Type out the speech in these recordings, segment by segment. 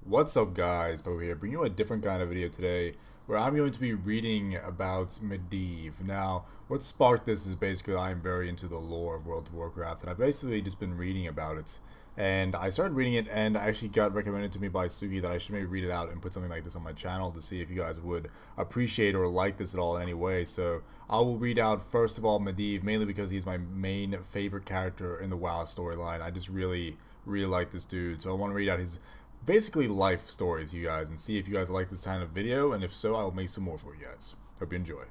What's up guys, Pypo here, bringing you a different kind of video today where I'm going to be reading about Medivh. Now, what sparked this is basically I'm very into the lore of World of Warcraft and I've basically just been reading about it. And I started reading it and I actually got recommended to me by Suki that I should maybe read it out and put something like this on my channel to see if you guys would appreciate or like this at all in any way. So I will read out first of all Medivh, mainly because he's my main favorite character in the WoW storyline. I just really like this dude. So I want to read out his basically life stories, you guys, and see if you guys like this kind of video, and if so, I'll make some more for you guys. Hope you enjoy.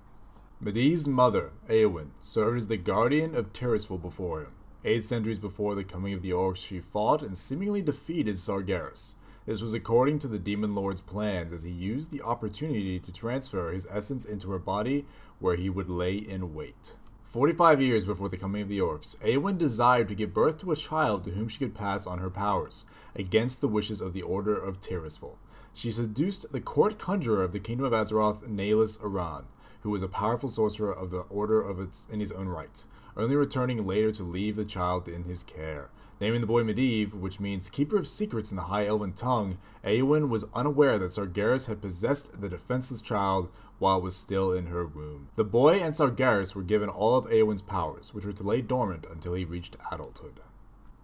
Medivh's mother, Eowyn, served as the guardian of Tirisfal before him. 8 centuries before the coming of the orcs, she fought and seemingly defeated Sargeras. This was according to the Demon Lord's plans, as he used the opportunity to transfer his essence into her body, where he would lay in wait. 45 years before the coming of the orcs, Eowyn desired to give birth to a child to whom she could pass on her powers, against the wishes of the Order of Tirisfal. She seduced the court conjurer of the Kingdom of Azeroth, Naelus Aran, who was a powerful sorcerer of the Order in his own right, only returning later to leave the child in his care. Naming the boy Medivh, which means Keeper of Secrets in the High Elven tongue, Eowyn was unaware that Sargeras had possessed the defenseless child while it was still in her womb. The boy and Sargeras were given all of Eowyn's powers, which were to lay dormant until he reached adulthood.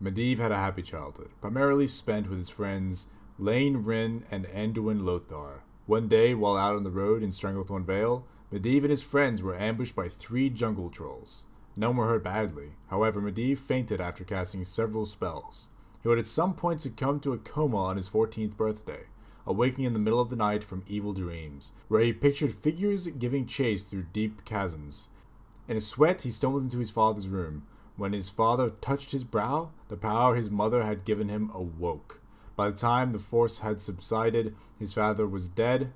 Medivh had a happy childhood, primarily spent with his friends Lane Wrynn and Anduin Lothar. One day, while out on the road in Stranglethorn Vale, Medivh and his friends were ambushed by 3 jungle trolls. None were hurt badly. However, Medivh fainted after casting several spells. He would at some point succumb to a coma on his 14th birthday, awaking in the middle of the night from evil dreams, where he pictured figures giving chase through deep chasms. In a sweat, he stumbled into his father's room. When his father touched his brow, the power his mother had given him awoke. By the time the force had subsided, his father was dead,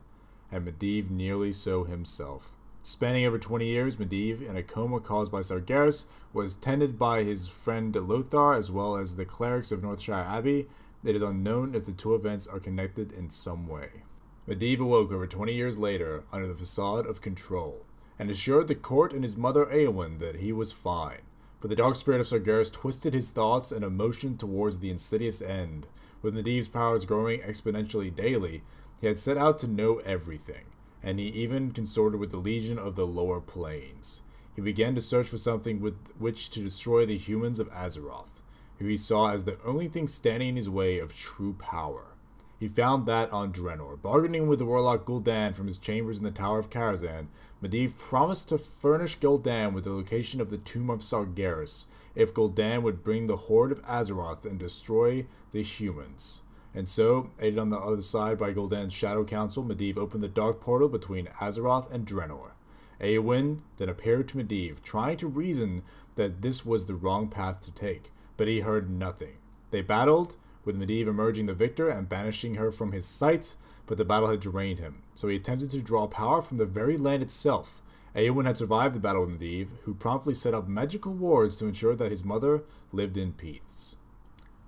and Medivh nearly so himself. Spanning over 20 years, Medivh, in a coma caused by Sargeras, was tended by his friend Lothar as well as the clerics of Northshire Abbey. It is unknown if the 2 events are connected in some way. Medivh awoke over 20 years later under the facade of control, and assured the court and his mother Eowyn that he was fine. But the dark spirit of Sargeras twisted his thoughts and emotion towards the insidious end. With Medivh's powers growing exponentially daily, he had set out to know everything, and he even consorted with the Legion of the Lower Plains. He began to search for something with which to destroy the humans of Azeroth, who he saw as the only thing standing in his way of true power. He found that on Draenor. Bargaining with the warlock Gul'dan from his chambers in the Tower of Karazhan, Medivh promised to furnish Gul'dan with the location of the Tomb of Sargeras if Gul'dan would bring the Horde of Azeroth and destroy the humans. And so, aided on the other side by Gul'dan's Shadow Council, Medivh opened the dark portal between Azeroth and Draenor. Eowyn then appeared to Medivh, trying to reason that this was the wrong path to take, but he heard nothing. They battled, with Medivh emerging the victor and banishing her from his sight, but the battle had drained him, so he attempted to draw power from the very land itself. Eowyn had survived the battle with Medivh, who promptly set up magical wards to ensure that his mother lived in peace.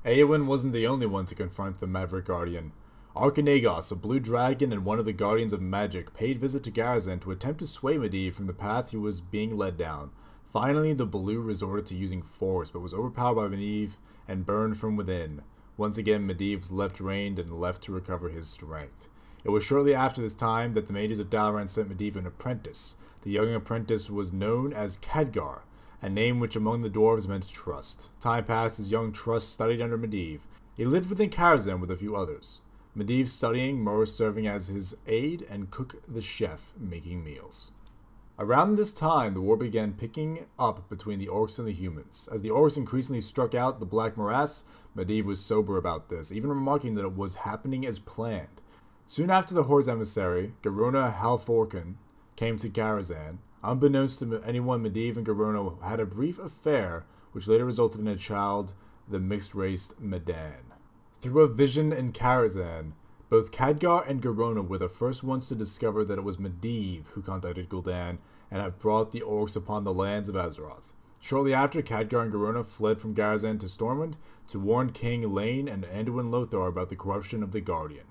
Eowyn wasn't the only one to confront the Maverick Guardian. Archenagos, a blue dragon and one of the Guardians of Magic, paid visit to Karazhan to attempt to sway Medivh from the path he was being led down. Finally, the blue resorted to using force, but was overpowered by Medivh and burned from within. Once again, Medivh was left drained and left to recover his strength. It was shortly after this time that the mages of Dalaran sent Medivh an apprentice. The young apprentice was known as Khadgar, a name which among the dwarves meant trust. Time passed as young Trust studied under Medivh. He lived within Karazhan with a few others. Medivh studying, Mur serving as his aide, and Cook the chef making meals. Around this time, the war began picking up between the orcs and the humans. As the orcs increasingly struck out the Black Morass, Medivh was sober about this, even remarking that it was happening as planned. Soon after the Horde's emissary, Garona Halforken, came to Karazhan. Unbeknownst to anyone, Medivh and Garona had a brief affair, which later resulted in a child, the mixed-race Medan. Through a vision in Karazhan, both Khadgar and Garona were the first ones to discover that it was Medivh who contacted Gul'dan and have brought the orcs upon the lands of Azeroth. Shortly after, Khadgar and Garona fled from Karazhan to Stormwind to warn King Lane and Anduin Lothar about the corruption of the Guardian.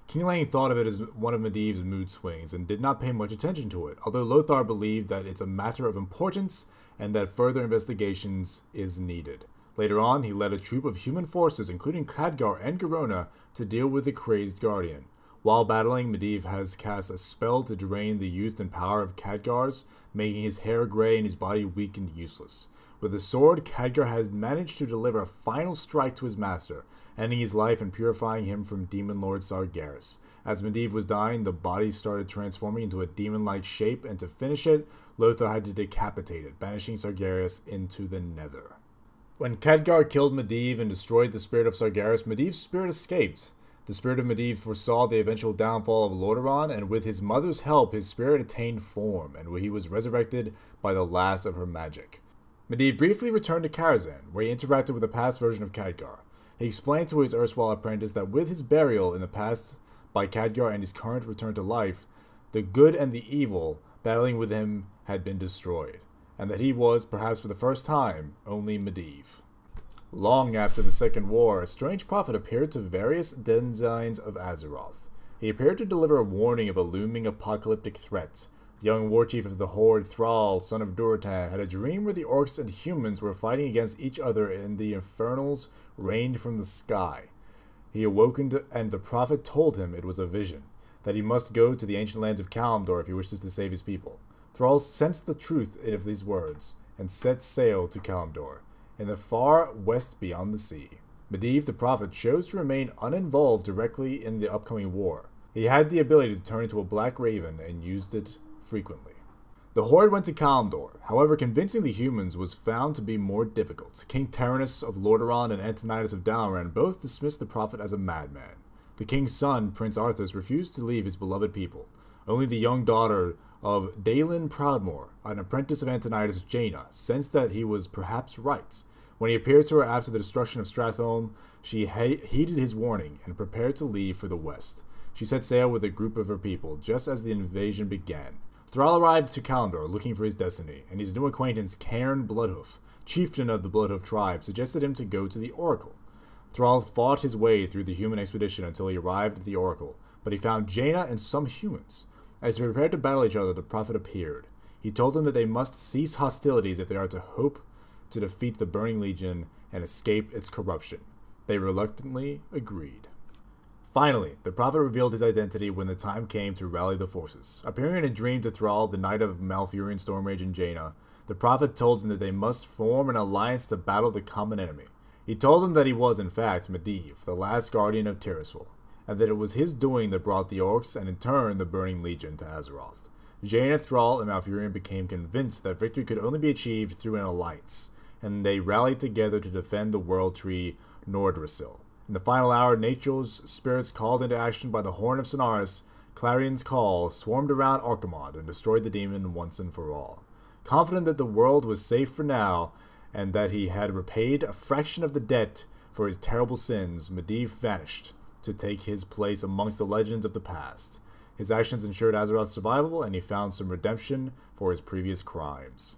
King Lane thought of it as one of Medivh's mood swings and did not pay much attention to it, although Lothar believed that it's a matter of importance and that further investigations is needed. Later on, he led a troop of human forces, including Khadgar and Garona, to deal with the crazed Guardian. While battling, Medivh has cast a spell to drain the youth and power of Khadgar's, making his hair gray and his body weak and useless. With a sword, Khadgar has managed to deliver a final strike to his master, ending his life and purifying him from Demon Lord Sargeras. As Medivh was dying, the body started transforming into a demon-like shape, and to finish it, Lothar had to decapitate it, banishing Sargeras into the Nether. When Khadgar killed Medivh and destroyed the spirit of Sargeras, Medivh's spirit escaped. The spirit of Medivh foresaw the eventual downfall of Lordaeron, and with his mother's help, his spirit attained form, and he was resurrected by the last of her magic. Medivh briefly returned to Karazhan, where he interacted with a past version of Khadgar. He explained to his erstwhile apprentice that with his burial in the past by Khadgar and his current return to life, the good and the evil battling with him had been destroyed, and that he was, perhaps for the first time, only Medivh. Long after the Second War, a strange prophet appeared to various denizens of Azeroth. He appeared to deliver a warning of a looming apocalyptic threat. The young warchief of the Horde, Thrall, son of Durotan, had a dream where the orcs and humans were fighting against each other and the infernals rained from the sky. He awokened, and the prophet told him it was a vision, that he must go to the ancient lands of Kalimdor if he wishes to save his people. Thrall sensed the truth of these words, and set sail to Kalimdor, in the far west beyond the sea. Medivh the prophet chose to remain uninvolved directly in the upcoming war. He had the ability to turn into a black raven and used it frequently. The Horde went to Kalimdor. However, convincing the humans was found to be more difficult. King Tyrannus of Lordaeron and Antonidas of Dalaran both dismissed the prophet as a madman. The king's son, Prince Arthas, refused to leave his beloved people. Only the young daughter of Daelin Proudmoore, an apprentice of Antonidas, Jaina, sensed that he was perhaps right. When he appeared to her after the destruction of Stratholme, she heeded his warning and prepared to leave for the west. She set sail with a group of her people, just as the invasion began. Thrall arrived to Kalimdor looking for his destiny, and his new acquaintance Cairn Bloodhoof, chieftain of the Bloodhoof tribe, suggested him to go to the Oracle. Thrall fought his way through the human expedition until he arrived at the Oracle, but he found Jaina and some humans. As they prepared to battle each other, the prophet appeared. He told them that they must cease hostilities if they are to hope to defeat the Burning Legion and escape its corruption. They reluctantly agreed. Finally, the prophet revealed his identity when the time came to rally the forces. Appearing in a dream to Thrall, the knight of Malfurion, Stormrage, and Jaina, the prophet told them that they must form an alliance to battle the common enemy. He told them that he was, in fact, Medivh, the last guardian of Tirisfal, and that it was his doing that brought the orcs and in turn the Burning Legion to Azeroth. Jaina, Thrall, and Malfurion became convinced that victory could only be achieved through an alliance, and they rallied together to defend the World Tree Nordrassil. In the final hour, nature's spirits called into action by the Horn of Sonaris, Clarion's Call, swarmed around Archimonde and destroyed the demon once and for all. Confident that the world was safe for now, and that he had repaid a fraction of the debt for his terrible sins, Medivh vanished to take his place amongst the legends of the past. His actions ensured Azeroth's survival, and he found some redemption for his previous crimes.